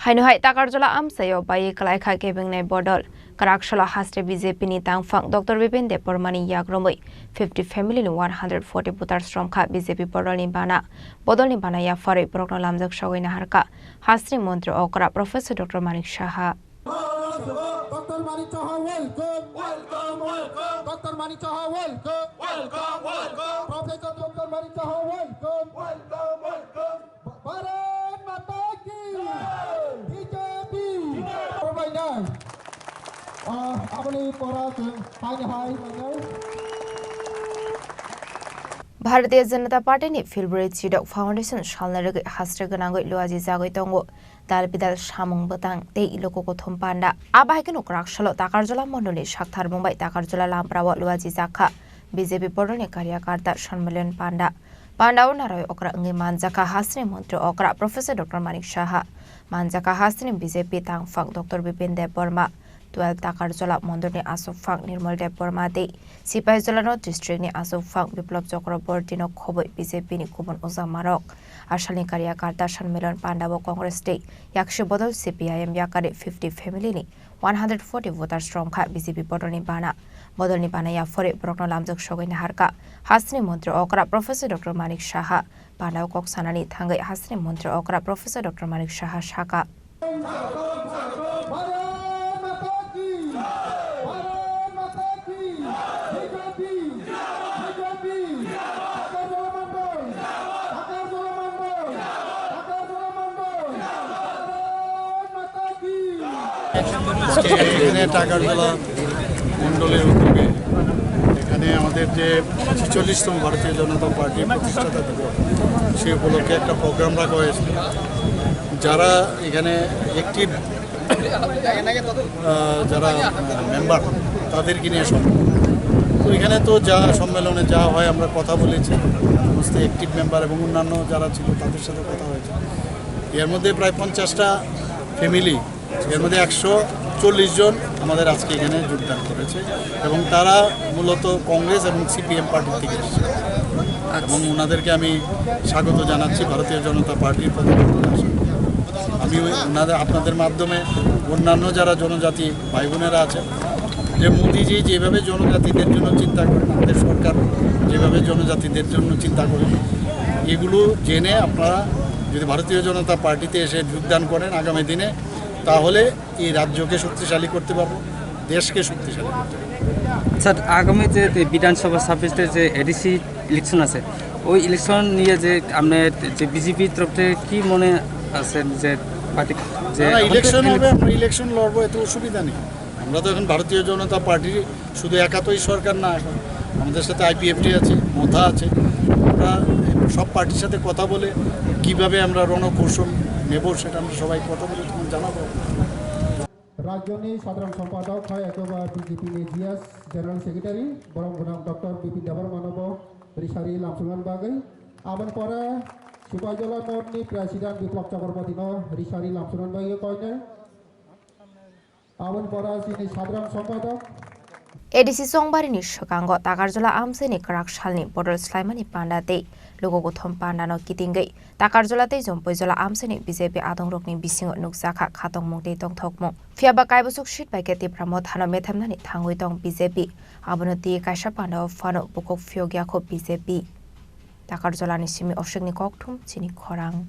Hainohai Takarjala Amchaio bai Kalaikha Kebengnai Bodol Karakshalo Hastre BJP ni Tangfang Dr. Vipin de Pormani Yakarwi 50 family ni 140 voters Romkha BJP Bodolni Bana Bodolni Bana Yakarwi program lamjak shawina harka Hastre Montri Okra Professor Dr. Manik Shaha Dr. Manik Shaha welcome Dr. Manik Shaha welcome Professor Dr. Manik Shaha welcome Bharat Mata ki BJP apni pora hai Bharatiya Janata Party ni Filbri Chidok Foundation Shalnarag Hastre Ganangoi Luaji Zagoi Tongo Dalbidal Shamung Batang Te Iloko Thumpanda Abaikino Krakshalo Takarjala Mondoli Shakthar Mumbai Takarjala Lamprawa Luaji Zaka BJP Bodolni Karyakarta Shanmalian Panda Pandau Naroy Okra Ngi Manjaka Hasri Montri Okra Professor Dr. Manik Shaha Manjaka Hasri BJP Tangfang Dr. Vipin de Burma 12 Takarjala Mondoni Asofang Nirmal de Burma de CPIM District ni Asofang Biplop Chakraborty no Khoboi BJP ni Kubon Oza Marok Ashalni Karyakarta Shanmalian Pandavo Congress Day Yakshi Bodol CPIM Yakarwi 50 family ni 140 voters Romkha BJP Bodolni Bana Bodolni Bana Yakarwi program lamjak shogoi harka Hasni Montri Okra Professor Dr. Manik Shaha Pandau Kok Sanani Thangai Hasni Montri Okra Professor Dr. Manik Shaha Shaka এখানে টাকারজলা মন্ডলের উদ্যোগে এখানে আমাদের যে 46তম ভারতীয় জনতা party প্রতিষ্ঠাতা দিবস সেই উপলক্ষে একটা প্রোগ্রাম রাখা হয়েছে যারা এখানে অ্যাক্টিভ যারা মেম্বার তাদেরকে নিয়ে সম্মেলন তো এখানে তো যা সম্মেলনে যা হয় আমরা কথা বলেছি সমস্ত অ্যাক্টিভ মেম্বার এবং অন্যান্য যারা ছিল তাদের সাথে কথা হয়েছে এর মধ্যে প্রায় 50টা ফ্যামিলি এর মধ্যে 140 জন আমাদের আজকে এখানে যোগদান করেছে এবং তারা মূলত কংগ্রেস এবং সিপিএম পার্টির থেকে এসেছে এবং ওনাদেরকে আমি স্বাগত জানাচ্ছি ভারতীয় জনতা পার্টির আমি আপনাদের মাধ্যমে অন্যান্য যারা জনজাতি ভাই বোনেরা আছে যে মোদিজি যেভাবে জনজাতিদের জন্য চিন্তা করেন আমাদের সরকার যেভাবে জনজাতিদের জন্য চিন্তা করেন এগুলো জেনে আপনারা যদি ভারতীয় জনতা পার্টিতে এসে যোগদান করেন আগামী দিনে তাহলে এই রাজ্যকে শক্তিশালী করতে পারবো দেশকে শক্তিশালী করতে পারবো স্যার আগামী যে বিধানসভা ছাব্বিশে যে এডিসি ইলেকশন আছে ওই ইলেকশন নিয়ে যে আপনার যে বিজেপির তরফ থেকে কী মনে আছে যে পার্টি যে ইলেকশন হবে আমরা ইলেকশন লড়বো এত অসুবিধা নেই আমরা তো এখন ভারতীয় জনতা পার্টির শুধু একাতই সরকার না এখন আমাদের সাথে আইপিএফটি আছে মোথা আছে আমরা সব পার্টির সাথে কথা বলে কিভাবে আমরা রণকৌশল নেব সেটা আমরা সবাই কথা বলে তখন জানাবো রাজ্যনি সাধারণ সম্পাদক হয় একবার বিজেপি জিএস জেনারেল সেক্রেটারি বরং ডক্টর বিপিন দেবর মানব রিসারি লামসুমান বাগৈ আবার পরে সুপাইজলা নর্থনি প্রেসিডেন্ট বিপ্লব চক্রবর্তী রিসারি লামসুমান বাগৈ কয়নে আবার পরে তিনি সাধারণ সম্পাদক ADC Songbari ni Shokango Takarjala Amchaini Karaksalni Bodol Slaimani Pandate Logo Thom Pandano Kitingai Takarjala te Jompoijola Amchaini BJP Adongrokni Bisingo Nukjaka Khatong Mungte Tong Thokmo Fiaba Kaibusuk Shit by Keti Pramod Hano Methamnani Thangui Tong BJP Abonoti Kaisha Pando Fano Bukok Fyogyako BJP Takarjala ni Simi Oshigni Kokthum Chini Khorang